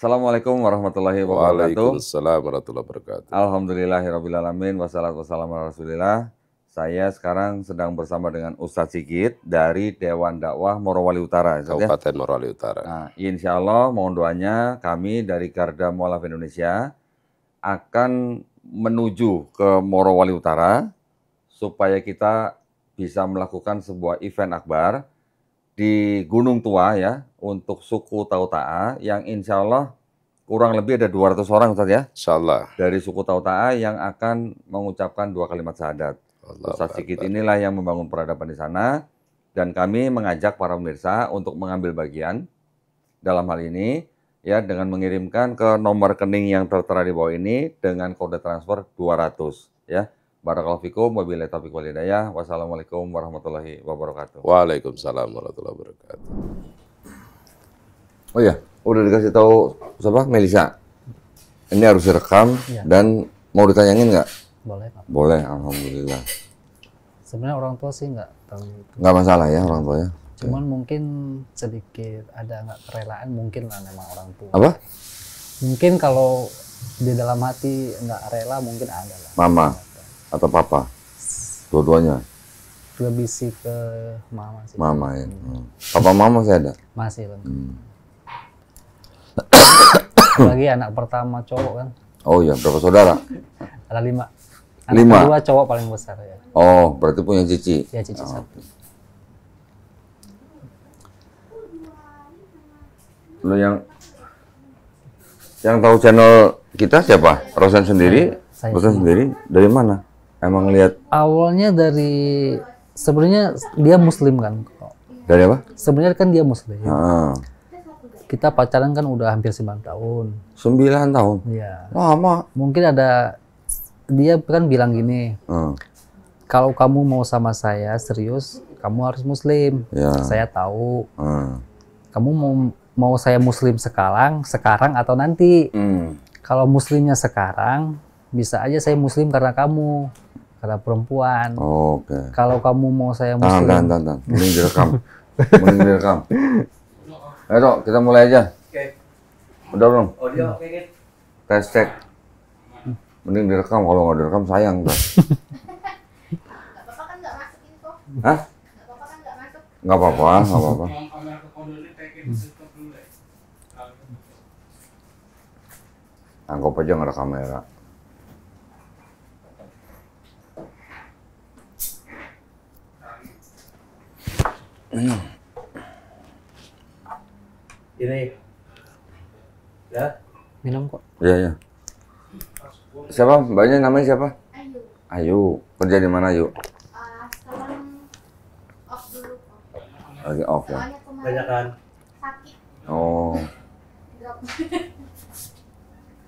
Assalamualaikum warahmatullahi wabarakatuh. Waalaikumsalam warahmatullahi wabarakatuh. Alhamdulillahirrabbilalamin, wassalatu wassalamu ala rasulillah. Saya sekarang sedang bersama dengan Ustadz Sigit dari Dewan Dakwah Morowali Utara. Kabupaten Morowali Utara. Nah, insya Allah mohon doanya kami dari Garda Mualaf Indonesia akan menuju ke Morowali Utara supaya kita bisa melakukan sebuah event akbar di Gunung Tua ya untuk suku Tauta'a yang insya Allah kurang lebih ada 200 orang Ustaz ya. Insyaallah. Dari suku Tauta'a yang akan mengucapkan 2 kalimat syahadat. Ustaz Sigit inilah yang membangun peradaban di sana dan kami mengajak para pemirsa untuk mengambil bagian dalam hal ini ya dengan mengirimkan ke nomor rekening yang tertera di bawah ini dengan kode transfer 200 ya. Barakallahu fikum, wabillahi taufiq wal hidayah. Wassalamualaikum warahmatullahi wabarakatuh. Waalaikumsalam warahmatullahi wabarakatuh. Oh ya, udah dikasih tahu siapa? Melisa. Ini harus direkam Ya. dan mau ditanyangin nggak? Boleh, Pak. Boleh, alhamdulillah. Sebenarnya orang tua sih nggak tahu itu. Nggak masalah ya orang tua ya. Cuman mungkin sedikit ada nggak kerelaan mungkin lah memang orang tua. Apa? Mungkin kalau di dalam hati nggak rela mungkin ada lah. Mama atau papa? Dua-duanya. Lebih sih ke mama sih. Mama ya. Papa mama masih ada. Masih kan. Lagi anak pertama cowok kan. Oh iya, berapa saudara? Ada 5. Anak 5? kedua cowok paling besar ya. Oh, berarti punya cici. Ya cici satu. Lo yang tahu channel kita siapa? Rosan sendiri? Saya Rosan sendiri? Dari mana? Emang lihat Awalnya dari sebenarnya dia muslim kan. dari apa? Sebenarnya kan dia muslim. Ah, Kita pacaran kan udah hampir 9 tahun. 9 tahun. Iya. Lama. Mungkin ada dia kan bilang gini, kalau kamu mau sama saya serius, kamu harus muslim. Ya. Saya tahu. Ah. Kamu mau saya muslim sekarang atau nanti. Kalau muslimnya sekarang, bisa aja saya muslim karena kamu, karena perempuan. Oke. Kalau kamu mau saya Tahan. muslim, Mending direkam. Mending direkam. Ayo Dok, kita mulai aja. Oke. Udah belum? Audio oke kan? Tes cek. Mending direkam, kalau nggak direkam sayang. Ntar. Nggak apa-apa kan nggak masuk info? Hah? Nggak apa-apa kan nggak masuk? Nggak apa-apa, nggak apa-apa. Anggap aja nggak ada kamera. Ini. Ya. minum kok. Iya, iya. Siapa? Mbaknya namanya siapa? Ayo. Ayu. Kerja di mana, Ayu? Sekarang off dulu kok. Lagi off ya? Soalnya kemarin Banyak kan? sakit. Oh. Drop.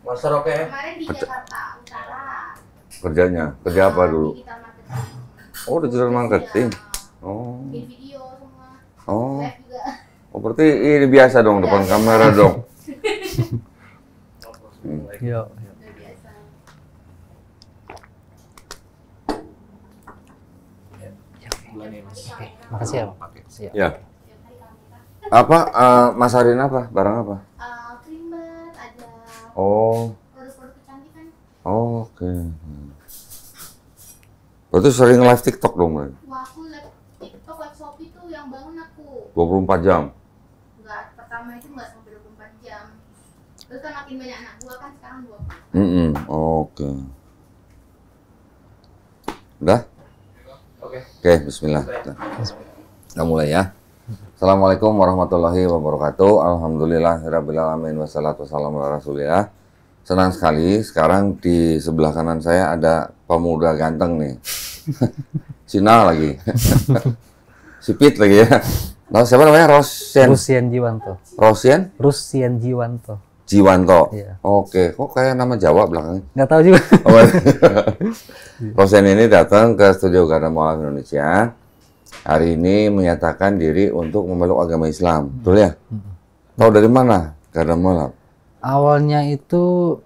Master oke. Kemarin di Jakarta Utara. Kerjanya? Kerja apa dulu? Digital marketing. Oh, digital marketing. Iya. Oh. Bikin video semua. Oh. Live juga. Oh, berarti ini biasa dong depan kamera dong. Yo. Udah biasa. Oke, makasih ya, Pak. Siap. Ya. Apa? Masarin apa? Barang apa? Creamer, ada Oh. produk-produk kecantikan. Oh, oke. Berarti sering live TikTok dong, Bang? Wah, aku live TikTok, live Shopee tuh yang bangun aku. 24 jam. Nggak, pertama itu nggak sampai 24 jam. Terus kan makin banyak anak gua kan sekarang 20. Oke. Udah? Oke. Oke, bismillah. Nah, kita mulai ya. Assalamualaikum warahmatullahi wabarakatuh. Alhamdulillahirrabbilalamin. Wassalatu wassalamu ala rasulillah. Senang sekali sekarang di sebelah kanan saya ada pemuda ganteng nih. Cina lagi. Sipit lagi ya. Nah, siapa namanya? Rusian Jiwanto. Rosian Rusian Jiwanto. Jiwanto. Iya. Oke, kok kayak nama Jawa belakangnya? Nggak tahu juga. Oh, Rosian ini datang ke studio Garda Mualaf Indonesia. Hari ini menyatakan diri untuk memeluk agama Islam. Betul ya? Tahu dari mana Garda Mualaf? Awalnya itu,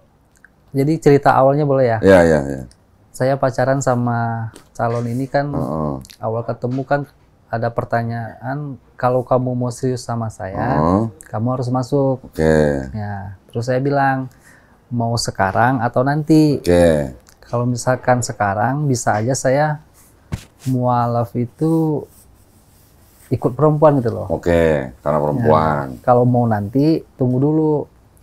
jadi cerita awalnya boleh ya? Ya, ya, ya. Saya pacaran sama calon ini kan, Oh, awal ketemu kan ada pertanyaan, kalau kamu mau serius sama saya, oh, kamu harus masuk. oke. Ya, Terus saya bilang mau sekarang atau nanti. Oke. Kalau misalkan sekarang bisa aja saya mualaf itu ikut perempuan gitu loh. Oke, karena perempuan. Kalau mau nanti tunggu dulu,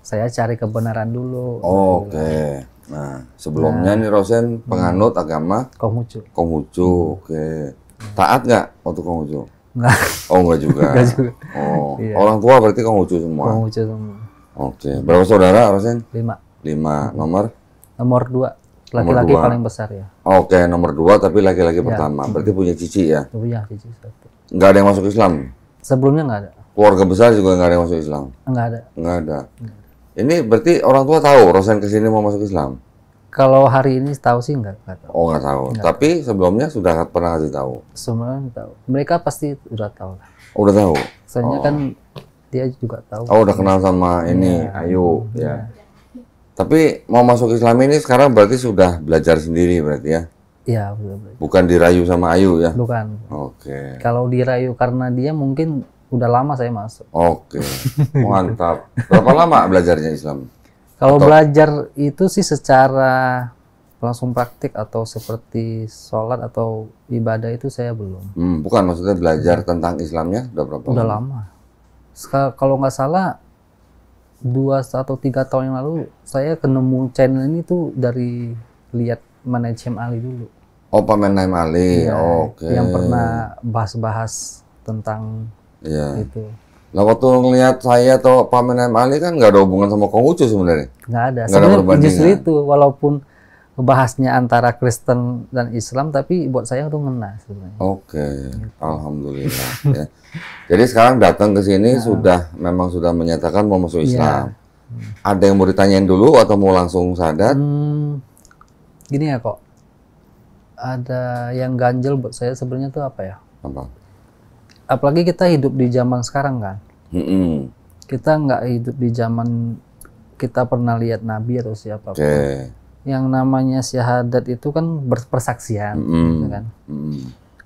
saya cari kebenaran dulu. Oke. Nah, sebelumnya nih Rosen penganut agama Konghucu. Konghucu. Oke. Taat nggak waktu Konghucu? Enggak, Oh, enggak juga. enggak juga. Oh, Iya. orang tua berarti Konghucu semua. Konghucu semua. Oke. Berapa saudara Rosen? 5. 5. Nomor? Nomor 2, laki-laki dua. paling besar ya. Oke, nomor 2 tapi laki-laki Ya. pertama. Berarti punya cici ya? Itu ya cici satu. Nggak ada yang masuk Islam? Sebelumnya nggak ada. Keluarga besar juga nggak ada yang masuk Islam? Nggak ada. Nggak ada. Ini berarti orang tua tahu Rosen kesini mau masuk Islam? Kalau hari ini tahu sih nggak tahu. Oh, nggak tahu. Tapi sebelumnya sudah pernah kasih tahu? Semuanya tahu. Mereka pasti udah tahu lah. Oh, udah tahu? Soalnya kan dia juga tahu. Oh, udah kenal sama ini, Ayu, ya. Tapi mau masuk Islam ini sekarang berarti sudah belajar sendiri berarti ya? Iya, betul. Bukan dirayu sama Ayu ya? Bukan. Oke. Kalau dirayu karena dia mungkin udah lama saya masuk. Oke. Mantap. Berapa lama belajarnya Islam? Kalau belajar itu sih secara langsung praktik atau seperti sholat atau ibadah itu saya belum. Bukan, maksudnya belajar tentang Islamnya udah berapa Udah lama? lama. Kalau nggak salah 2 atau 3 tahun yang lalu saya ketemu channel ini tuh dari lihat Manajem Ali dulu. Oh, Pak Menaim Ali. Iya, Oke. Yang pernah bahas-bahas tentang Iya. itu. Lah waktu ngelihat saya atau Pak Menaim Ali kan nggak ada hubungan sama Konghucu sebenarnya. Nggak ada. Nggak ada Sebenarnya perbandingan. justru itu, walaupun bahasnya antara Kristen dan Islam, tapi buat saya itu ngena sebenarnya. Oke, alhamdulillah. Ya. Jadi sekarang datang ke sini memang sudah menyatakan mau masuk Islam. Ada yang mau ditanyain dulu atau mau langsung sadar? Gini ya kok, ada yang ganjel buat saya sebenarnya tuh apa ya? Apa? Apalagi kita hidup di zaman sekarang kan. Mm-mm. Kita nggak hidup di zaman kita pernah lihat Nabi atau siapa. Oke. Yang namanya syahadat itu kan persaksian, gitu kan.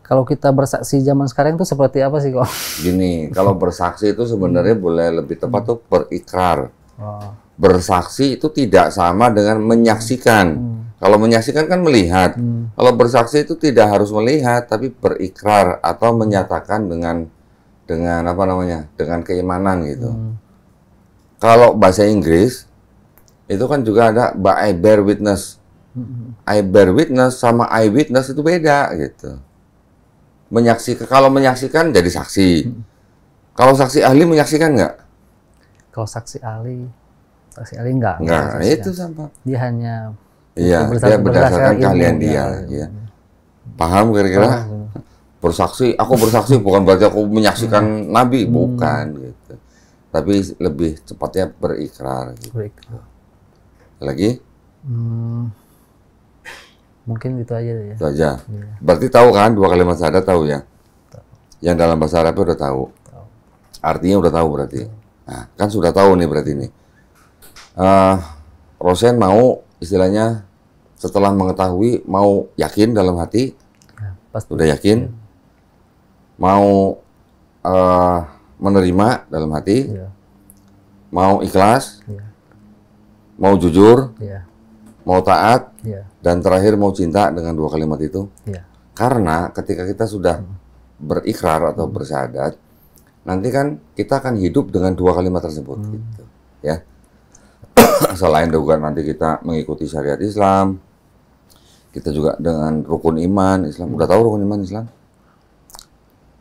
Kalau kita bersaksi zaman sekarang itu seperti apa sih kok? Gini, kalau bersaksi itu sebenarnya boleh lebih tepat tuh berikrar. Oh. Bersaksi itu tidak sama dengan menyaksikan. Kalau menyaksikan kan melihat. Kalau bersaksi itu tidak harus melihat, tapi berikrar atau menyatakan dengan apa namanya? Dengan keimanan gitu. Kalau bahasa Inggris itu kan juga ada I bear witness. I bear witness sama eyewitness itu beda gitu. Kalau menyaksikan jadi saksi. Kalau saksi ahli menyaksikan nggak? Kalau saksi ahli enggak. Nggak, itu sama. Dia hanya Iya, dia berdasarkan keahlian dia. Ya. Paham kira-kira? Aku bersaksi bukan berarti aku menyaksikan Nabi, bukan gitu. Tapi lebih cepatnya berikrar. Gitu. Berikrar. Lagi? Mungkin itu aja deh ya. Itu aja. Berarti tahu kan 2 kalimat syahadat tahu ya? Yang dalam bahasa Arab udah tahu. Artinya udah tahu berarti. Nah, kan sudah tahu nih berarti ini. Rosen mau istilahnya setelah mengetahui mau yakin dalam hati, Ya, pasti. udah yakin, mau menerima dalam hati, Ya, mau ikhlas, ya, mau jujur, ya, mau taat, ya, dan terakhir mau cinta dengan 2 kalimat itu. ya. Karena ketika kita sudah berikrar atau bersyahadat, nanti kan kita akan hidup dengan 2 kalimat tersebut, gitu, ya. Selain juga nanti kita mengikuti syariat Islam, kita juga dengan rukun iman Islam. Udah tahu rukun iman Islam?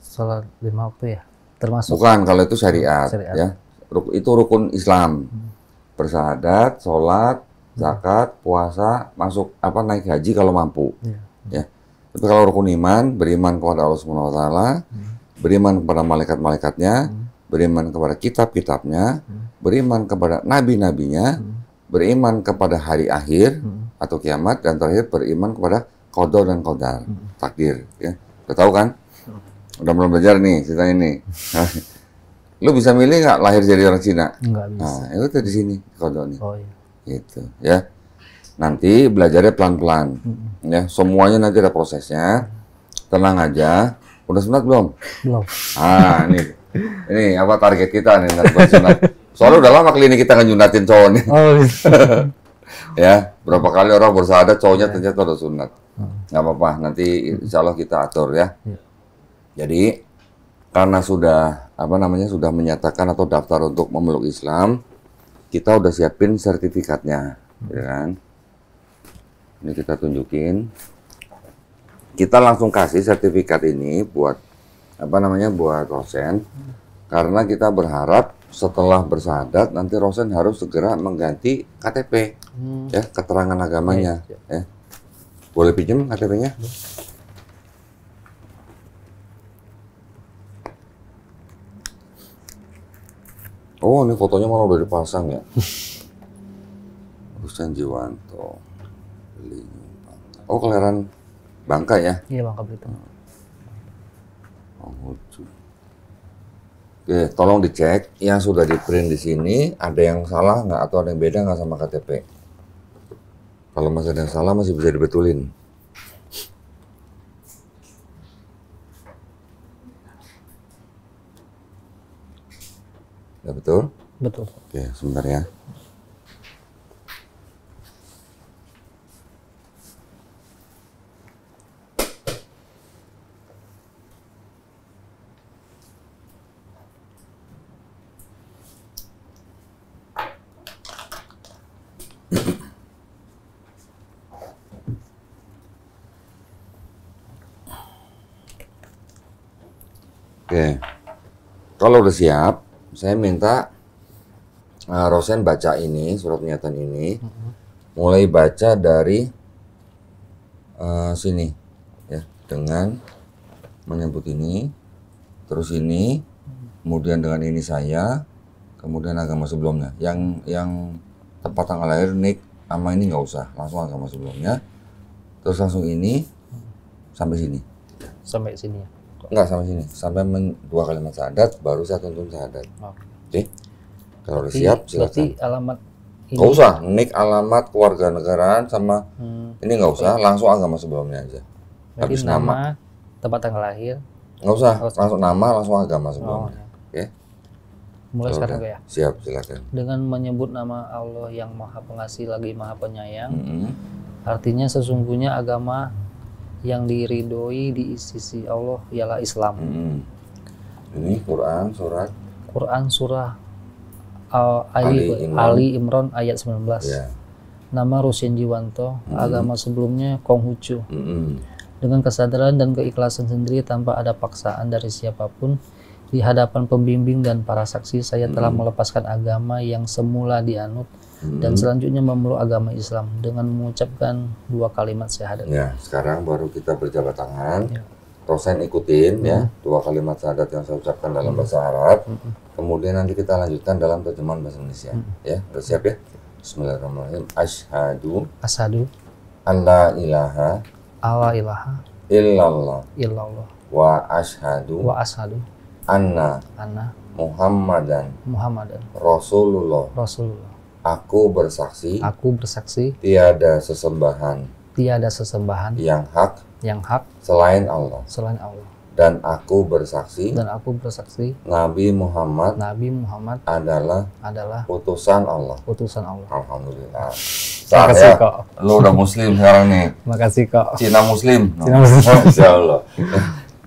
Salat 5 waktu ya, termasuk. Bukan, kalau itu syariat, Syariat. ya. Itu rukun Islam. Bersyahadat, sholat, zakat, puasa, masuk naik haji kalau mampu. Ya. Tapi kalau rukun iman, beriman kepada Allah Subhanahu wa taala, beriman kepada malaikat-malaikatnya, beriman kepada kitab-kitabnya, beriman kepada nabi-nabinya, beriman kepada hari akhir atau kiamat, dan terakhir beriman kepada qada dan qadar, takdir, ya. Udah tahu kan? Udah mulai belajar nih ceritanya nih. Lu bisa milih nggak lahir jadi orang Cina? Enggak bisa. Nah, itu tuh di sini qada nih. Oh iya. Gitu, ya. Nanti belajarnya pelan-pelan. Ya, semuanya nanti ada prosesnya. Tenang aja. Udah sunat belum? Belum. Ini apa target kita nih nanti buat sunat. Soalnya udah lama klinik kita ngejunatin cowok nih. Oh, gitu. Ya, berapa kali orang bersyahadat cowoknya ternyata udah sunat. Nggak apa-apa, nanti insya Allah kita atur ya. Jadi karena sudah sudah menyatakan atau daftar untuk memeluk Islam, kita udah siapin sertifikatnya, ya kan? Ini kita tunjukin. Kita langsung kasih sertifikat ini buat buat Rosen, karena kita berharap setelah bersyahadat nanti Rosen harus segera mengganti KTP, ya, keterangan agamanya. Ya. Boleh pinjam KTP-nya? Oh, ini fotonya malah udah dipasang ya. Rosen Jiwanto. Oh, Kelahiran Bangka ya? Iya, Bangka Belitung. Oh, lucu. Oke, tolong dicek yang sudah di print di sini ada yang salah nggak atau ada yang beda nggak sama KTP. Kalau masih ada yang salah masih bisa dibetulin. Ya betul? Betul. Oke, sebentar ya. Oke, kalau udah siap, saya minta Rosen baca ini, surat pernyataan ini, mulai baca dari sini, ya, dengan menyebut ini, terus ini, kemudian dengan ini saya, kemudian agama sebelumnya. Yang tempat tanggal lahir, nik, sama ini nggak usah, langsung agama sebelumnya, terus langsung ini sampai sini. Sampai sini ya. Enggak, sampai sini. Sampai 2 kalimat syahadat, baru saya tuntun syahadat. Oke? Kalau udah siap, Berarti silakan. alamat ini. Nggak usah, nik, alamat, keluarga negaraan, sama ini nggak usah, langsung agama sebelumnya aja. Berarti Habis nama. tempat tanggal lahir. Nggak usah, langsung nama, langsung agama Oh, sebelumnya. Oke? mulai Kalau sekarang udah ya. siap, silakan. Dengan menyebut nama Allah yang Maha Pengasih lagi Maha Penyayang, Mm-mm. artinya sesungguhnya agama yang diridhoi di sisi Allah ialah Islam. Mm-mm. Ini Quran, surat. Quran surah Ali Imran. Ali Imran ayat 19. Ya. Nama Rosen Jiwanto, agama sebelumnya Konghucu. Mm-mm. Dengan kesadaran dan keikhlasan sendiri tanpa ada paksaan dari siapapun, di hadapan pembimbing dan para saksi, saya telah melepaskan agama yang semula dianut dan selanjutnya memeluk agama Islam dengan mengucapkan 2 kalimat syahadat. Ya, sekarang baru kita berjabat tangan. Ya. Rosen ikutin ya 2 kalimat syahadat yang saya ucapkan dalam bahasa Arab. Kemudian nanti kita lanjutkan dalam terjemahan bahasa Indonesia. Ya, udah siap ya? Bismillahirrahmanirrahim. Asyhadu Asyhadu an la ilaha alla ilaha illallah illallah wa asyhadu wa asyhadu anna anna Muhammadan Muhammadan Rasulullah. Rasulullah. Aku bersaksi Aku bersaksi tiada sesembahan tiada sesembahan yang hak yang hak selain Allah, selain Allah, dan aku bersaksi dan aku bersaksi Nabi Muhammad Nabi Muhammad adalah adalah utusan Allah. utusan Allah. Alhamdulillah. Sah Makasih ya. kok. Lu udah muslim sekarang nih. Makasih kok. Cina muslim. Cina muslim. Masya Allah.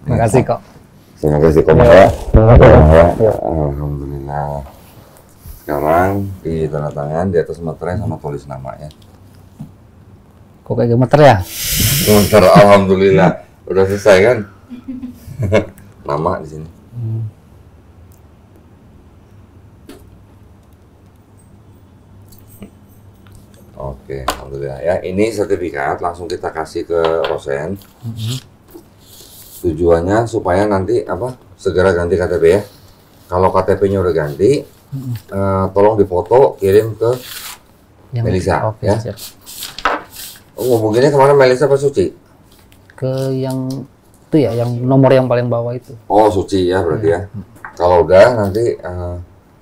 Makasih kok. Terima kasih kok ya. Ya. Alhamdulillah. Sekarang di tanda tangan di atas materai sama tulis nama ya. Kok kayak gemeter ya? Sebentar, alhamdulillah. Udah selesai kan? Nama di sini. Oke, alhamdulillah ya. Ini sertifikat langsung kita kasih ke Rosen. Tujuannya supaya nanti segera ganti KTP ya. Kalau KTP-nya udah ganti, tolong difoto kirim ke Melisa, Oke, ya. siap. Ngubunginnya kemana, Melisa apa Suci? Ke yang itu ya, yang nomor yang paling bawah itu. Oh, Suci ya berarti ya. Kalau udah nanti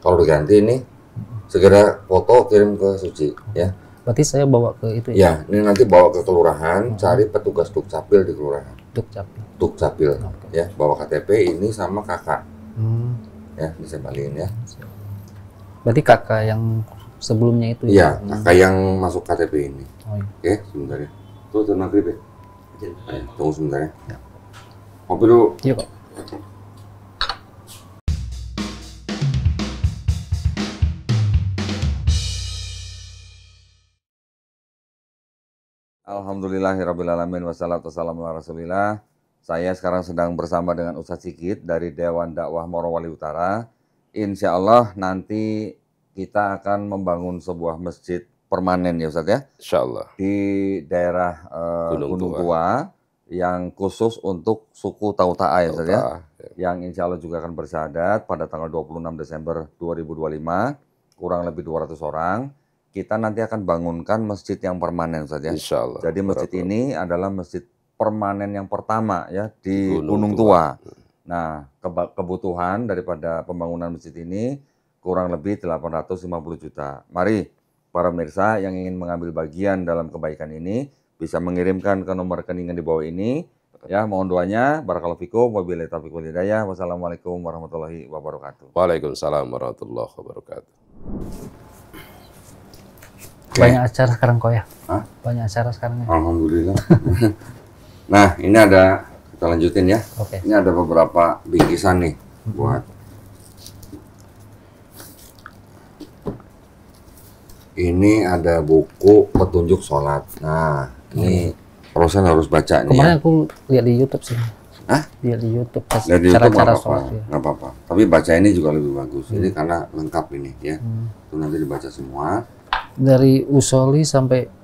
kalau udah ganti ini segera foto kirim ke Suci ya. Berarti saya bawa ke itu ya? Ya, ini nanti bawa ke kelurahan, cari petugas Dukcapil di kelurahan. Dukcapil ya, bawa KTP ini sama kakak. Ya, bisa balikin ya. Berarti kakak yang sebelumnya itu Iya, kakak yang masuk KTP ini. Oh, iya. Oke, sebentar ya. Tuh, tuh maghrib ya. Ayo, tunggu sebentar ya. Kopi dulu. Iya, Pak. Alhamdulillahirrabbilalamin wassalatu wassalamu ala rasulillah. Saya sekarang sedang bersama dengan Ustadz Sigit dari Dewan Dakwah Morowali Utara. Insya Allah nanti kita akan membangun sebuah masjid permanen ya Ustadz ya. Insya Allah. Di daerah Gunung Tua yang khusus untuk suku Tauta'a ya Ustadz ya. Yang insya Allah juga akan bersyahadat pada tanggal 26 Desember 2025. Kurang lebih 200 orang. Kita nanti akan bangunkan masjid yang permanen saja. Insya Allah. Jadi masjid ini adalah masjid permanen yang pertama ya di Gunung Tua. Nah, kebutuhan daripada pembangunan masjid ini kurang lebih 850 juta. Mari para pemirsa yang ingin mengambil bagian dalam kebaikan ini bisa mengirimkan ke nomor rekening yang di bawah ini. Ya, mohon doanya. Barakallahu fikum. Wabillahi taufiq wal hidayah. Wassalamualaikum warahmatullahi wabarakatuh. Waalaikumsalam warahmatullahi wabarakatuh. Banyak acara sekarang kok ya? Hah? Banyak acara sekarang ya? Alhamdulillah. Nah, ini ada, kita lanjutin ya. Oke. Ini ada beberapa bingkisan nih buat. Ini ada buku petunjuk sholat. Nah, ini Rosan harus baca nih Kemarin ya. aku lihat di YouTube sih. Hah? Lihat di YouTube Lihat di YouTube cara-cara nggak sholat apa-apa, ya. nggak apa-apa. Tapi baca ini juga lebih bagus. Ini karena lengkap ini ya. Itu nanti dibaca semua. Dari usoli sampai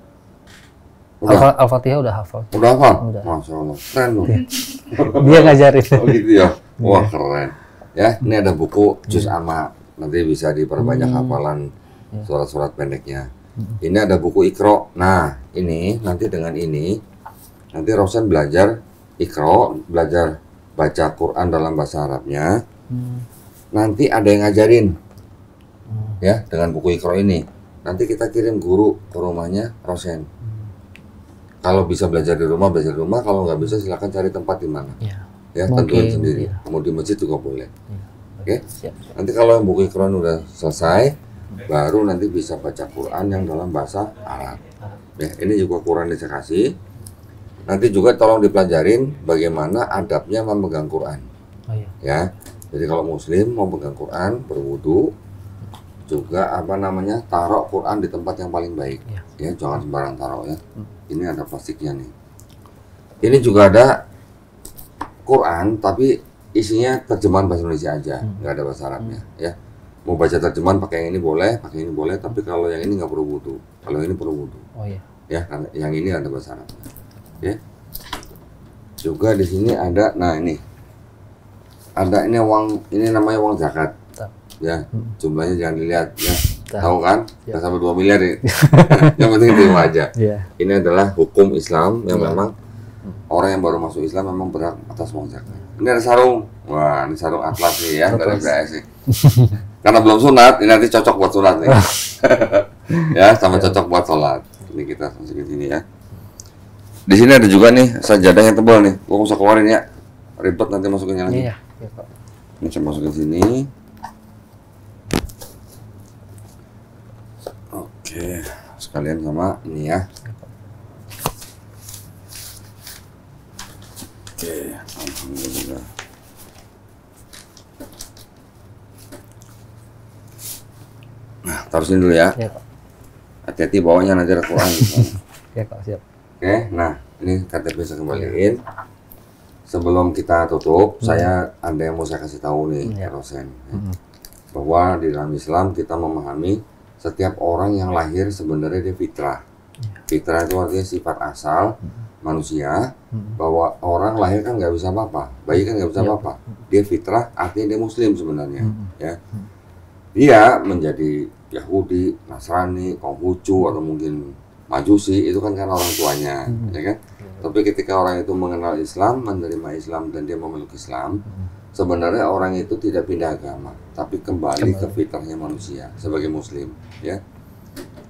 Udah, Al-Fatihah udah hafal. udah hafal? Udah. Masya Allah, keren loh. Dia ngajarin. Oh gitu ya. Wah keren. Ya, ini ada buku Juz Amma. Nanti bisa diperbanyak hafalan surat-surat pendeknya. Ini ada buku Iqra. Nah, ini nanti dengan ini nanti Rosan belajar Iqra, belajar baca Quran dalam bahasa Arabnya. Nanti ada yang ngajarin. Ya, dengan buku Iqra ini. Nanti kita kirim guru ke rumahnya Rosan. Kalau bisa belajar di rumah, belajar di rumah. Kalau nggak bisa, silakan cari tempat di mana. Iya. Ya, Mungkin, tentuin sendiri. iya. Mau di masjid juga boleh. Oke? Siap. Nanti kalau yang buku Quran udah selesai, baru nanti bisa baca Quran yang dalam bahasa Arab. Ya, ini juga Quran yang saya kasih. Nanti juga tolong dipelajarin bagaimana adabnya memegang Quran. Oh iya. Ya, jadi kalau Muslim mau pegang Quran, berwudu, juga apa namanya taruh Quran di tempat yang paling baik. Iya. Ya, jangan sembarang taruh ya. Ini ada plastiknya nih. Ini juga ada Quran, tapi isinya terjemahan bahasa Indonesia aja, nggak ada bahasa Arabnya. Ya, mau baca terjemahan pakai yang ini boleh, pakai ini boleh, tapi kalau yang ini nggak perlu wudu. Kalau ini perlu wudu. Oh iya. Ya, karena yang ini ada bahasa Arabnya. Ya. Juga di sini ada, nah ini ada ini uang, ini namanya uang zakat. Tahu. Ya, jumlahnya jangan dilihat ya. Tahu. Tahu kan? Ya. Nggak sampai 2 miliar ya. Yang penting terima aja. Iya. Ini adalah hukum Islam yang memang orang yang baru masuk Islam memang berhak atas uang zakat. Ini ada sarung. Wah, ini sarung atlas nih ya dari BS nih. Karena belum sunat, ini nanti cocok buat sunat nih. Ya, sama cocok buat sholat. Ini kita masukin sini ya. Di sini ada juga nih sajadah yang tebal nih. Gua usah keluarin ya. Ribet nanti masukinnya lagi. Iya. Iya, Pak. Ini saya masukin sini. Oke, sekalian sama ini ya. Oke, alhamdulillah. Nah, taruh sini dulu ya. Iya, Pak. Hati-hati bawahnya nanti ada Quran. Iya, Pak. Siap. Oke, nah ini KTP saya kembaliin. Sebelum kita tutup, saya ada yang mau saya kasih tahu nih, Iya. Rosen. Bahwa di dalam Islam kita memahami setiap orang yang lahir sebenarnya dia fitrah. Fitrah itu artinya sifat asal manusia, bahwa orang lahir kan nggak bisa apa-apa, bayi kan nggak bisa Iya. apa-apa. Dia fitrah artinya dia Muslim sebenarnya, ya. Dia menjadi Yahudi, Nasrani, Konghucu atau mungkin Majusi itu kan karena orang tuanya, ya kan? Tapi ketika orang itu mengenal Islam, menerima Islam dan dia memeluk Islam, sebenarnya orang itu tidak pindah agama, tapi kembali ke fitrahnya manusia sebagai Muslim, ya.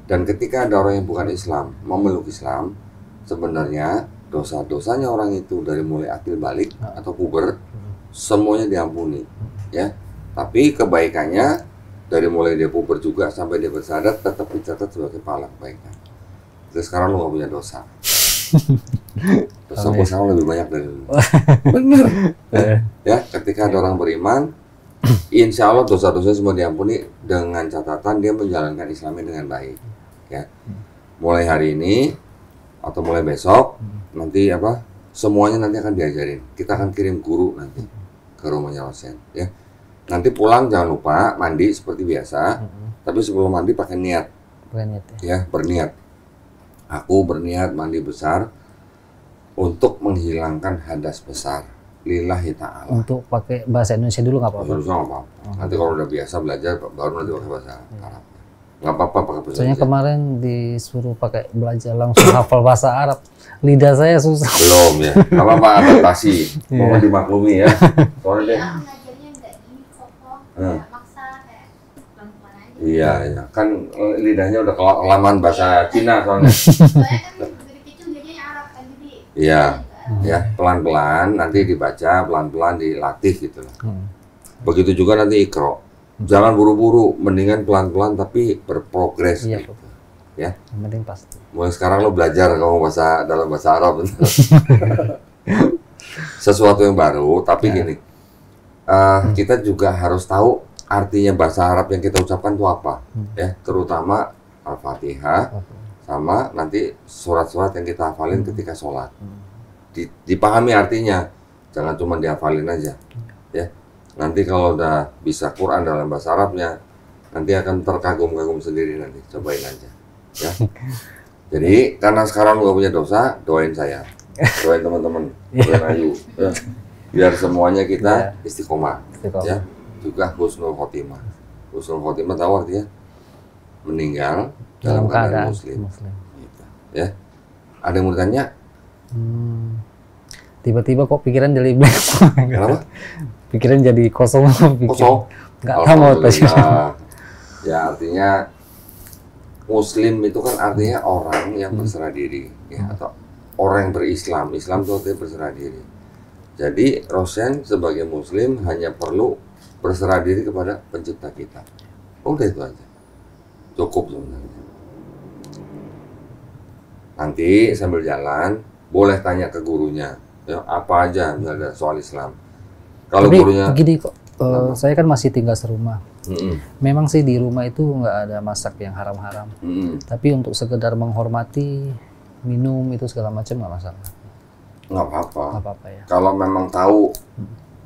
Dan ketika ada orang yang bukan Islam memeluk Islam, sebenarnya dosa-dosanya orang itu dari mulai akil balik atau puber semuanya diampuni, ya. Tapi kebaikannya dari mulai dia puber juga sampai dia bersyahadat tetap dicatat sebagai pahala kebaikan. Terus sekarang lu nggak punya dosa. Dosa gue sekarang lebih banyak dari lu. Bener. Ya, ketika ada orang beriman, insya Allah dosa-dosa semua diampuni dengan catatan dia menjalankan Islamnya dengan baik. Ya, mulai hari ini atau mulai besok nanti apa? Semuanya nanti akan diajarin. Kita akan kirim guru nanti ke rumahnya Rosen. Ya, nanti pulang jangan lupa mandi seperti biasa. Tapi sebelum mandi pakai niat. Ya, berniat. Aku berniat mandi besar untuk menghilangkan hadas besar. Lillahi ta'ala. Untuk pakai bahasa Indonesia dulu nggak apa-apa? Bahasa Indonesia nggak apa-apa. Nanti kalau udah biasa belajar, baru nanti pakai bahasa Arab. Nggak apa-apa pakai bahasa Soalnya Indonesia. kemarin disuruh pakai belajar langsung hafal bahasa Arab. Lidah saya susah. Belum ya. Nggak apa-apa, adaptasi. Mohon dimaklumi ya. Soalnya dia, Aku ngajarnya nggak gini kokoh, Hmm. nggak maksa kayak pelan-pelan aja. iya, iya. Kan lidahnya udah kelamaan bahasa Cina soalnya. Soalnya kan dari kecil belajarnya Arab kan, jadi Iya. juga Ya, pelan-pelan nanti dibaca, pelan-pelan dilatih gitu lah. Hmm. Begitu juga nanti ikro. Jangan buru-buru, mendingan pelan-pelan tapi berprogres Iya, gitu. Pak. Ya. Yang penting pasti. Mulai sekarang lo belajar kamu dalam bahasa Arab. Sesuatu yang baru, tapi gini. Kita juga harus tahu artinya bahasa Arab yang kita ucapkan itu apa. Ya, terutama Al-Fatihah sama nanti surat-surat yang kita hafalin ketika sholat. Dipahami artinya, jangan cuma dihafalin aja. Ya, nanti kalau udah bisa Quran dalam bahasa Arabnya, nanti akan terkagum-kagum sendiri nanti. Cobain aja. Ya. Jadi karena sekarang lu gak punya dosa, doain saya, doain teman-teman, doain Ayu, ya. Biar semuanya kita istiqomah, ya. Juga husnul khotimah. Husnul khotimah tahu artinya meninggal dalam keadaan muslim. Gitu. Ya. Ada yang mau ditanya? Tiba-tiba kok pikiran jadi blank. Kenapa? Pikiran jadi kosong. Kosong. Nggak tahu mau apa sih. Alhamdulillah. Ya artinya Muslim itu kan artinya orang yang berserah diri, ya, atau orang yang berislam. Islam itu artinya berserah diri. Jadi Rosen sebagai Muslim hanya perlu berserah diri kepada Pencipta kita. Udah itu aja, cukup sebenarnya. Nanti sambil jalan boleh tanya ke gurunya, ya, apa aja misalnya soal Islam. Kalau Tapi gurunya, gini kok, saya kan masih tinggal serumah. Mm-mm, Memang sih di rumah itu nggak ada masak yang haram-haram. mm-mm, Tapi untuk sekedar menghormati, minum itu segala macam nggak masalah. nggak apa-apa. Nggak apa-apa ya. Kalau memang tahu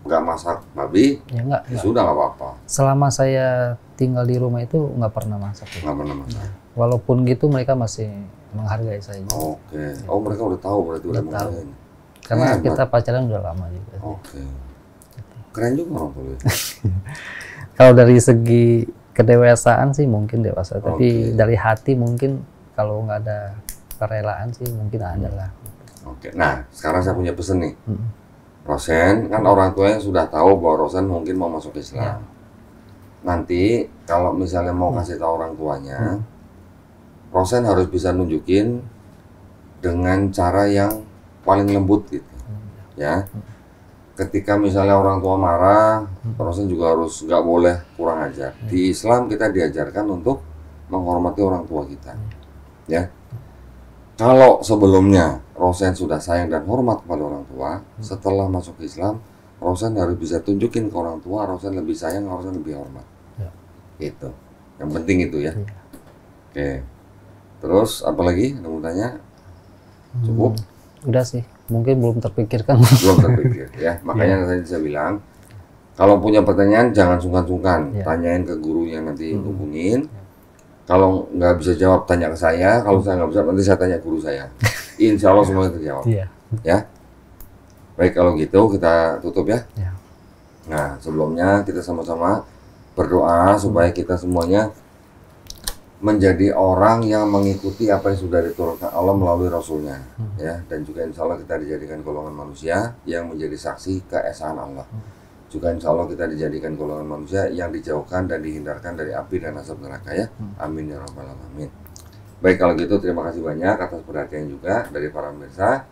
nggak masak babi, Ya nggak. ya sudah nggak apa-apa, Selama saya tinggal di rumah itu nggak pernah masak. Ya. nggak pernah masak. Walaupun gitu mereka masih menghargai saya juga. Oke, oh mereka udah tahu berarti udah Udah tahu. menghargai. Karena Hebat. kita pacaran udah lama juga. Oke, keren juga orang tua. Kalau dari segi kedewasaan sih mungkin dewasa, Oke. tapi dari hati mungkin kalau nggak ada kerelaan sih mungkin ada lah. Oke, nah sekarang saya punya pesan nih. Rosen kan orang tuanya sudah tahu bahwa Rosen mungkin mau masuk Islam. Nanti kalau misalnya mau kasih tahu orang tuanya, Rosen harus bisa nunjukin dengan cara yang paling lembut gitu, ya. Ketika misalnya orang tua marah, Rosen juga harus nggak boleh kurang ajar. Di Islam kita diajarkan untuk menghormati orang tua kita, ya. Kalau sebelumnya Rosen sudah sayang dan hormat kepada orang tua, setelah masuk Islam, Rosen harus bisa tunjukin ke orang tua, Rosen lebih sayang, Rosen lebih hormat. Ya. Itu, yang penting itu ya. Oke. Terus apa lagi? Ada mau tanya? Cukup? Udah sih, mungkin belum terpikirkan. Belum terpikir ya. Makanya tadi saya bilang, kalau punya pertanyaan jangan sungkan-sungkan, Ya. tanyain ke gurunya nanti hubungin. Kalau nggak bisa jawab tanya ke saya, kalau saya nggak bisa nanti saya tanya guru saya. Insya Allah semuanya terjawab. Iya. Ya. Baik kalau gitu kita tutup ya. Ya. Nah sebelumnya kita sama-sama berdoa supaya kita semuanya menjadi orang yang mengikuti apa yang sudah diturunkan Allah melalui Rasulnya, ya, dan juga insya Allah kita dijadikan golongan manusia yang menjadi saksi keesaan Allah. Juga insya Allah kita dijadikan golongan manusia yang dijauhkan dan dihindarkan dari api dan asap neraka ya. Amin ya rabbal alamin. Baik kalau gitu terima kasih banyak atas perhatian juga dari para pemirsa.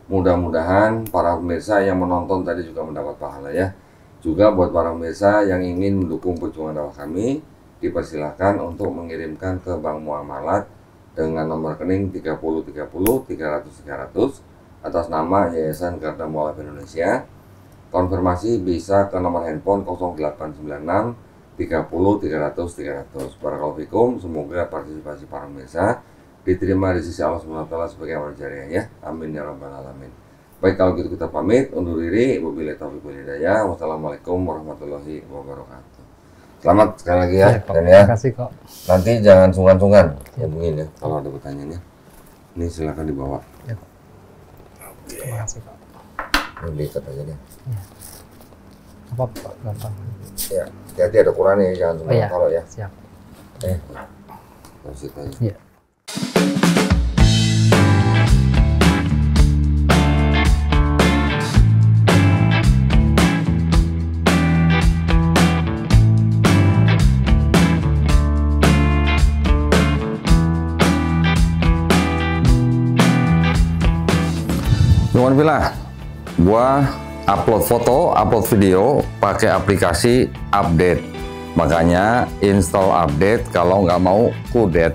Mudah-mudahan para pemirsa yang menonton tadi juga mendapat pahala ya. Juga buat para pemirsa yang ingin mendukung perjuangan dakwah kami, dipersilakan untuk mengirimkan ke Bank Muamalat dengan nomor rekening 3030 300 atas nama Yayasan Garda Mualaf Indonesia. Konfirmasi bisa ke nomor handphone 0896 30 300. Barakallahu fikum, semoga partisipasi para pemirsa diterima di sisi Allah SWT sebagai amal jariah ya. Amin ya rabbal alamin. Baik, kalau gitu kita pamit undur diri. Wabillahi taufiq wal hidayah. Wassalamualaikum warahmatullahi wabarakatuh. Selamat sekali lagi ya, dan ya. Terima kasih kok. Nanti jangan sungkan-sungkan hubungin ya kalau ada pertanyaannya. Ini silakan dibawa. Terima kasih kok. Ini diikat aja deh. Apa gampang. Ya, hati-hati ada Quran ya, jangan Oh iya, kalau ya. siap. Terus itu aja. Iya. Nuhun pilah, gua upload foto, upload video pakai aplikasi Update. Makanya install Update kalau nggak mau kudet.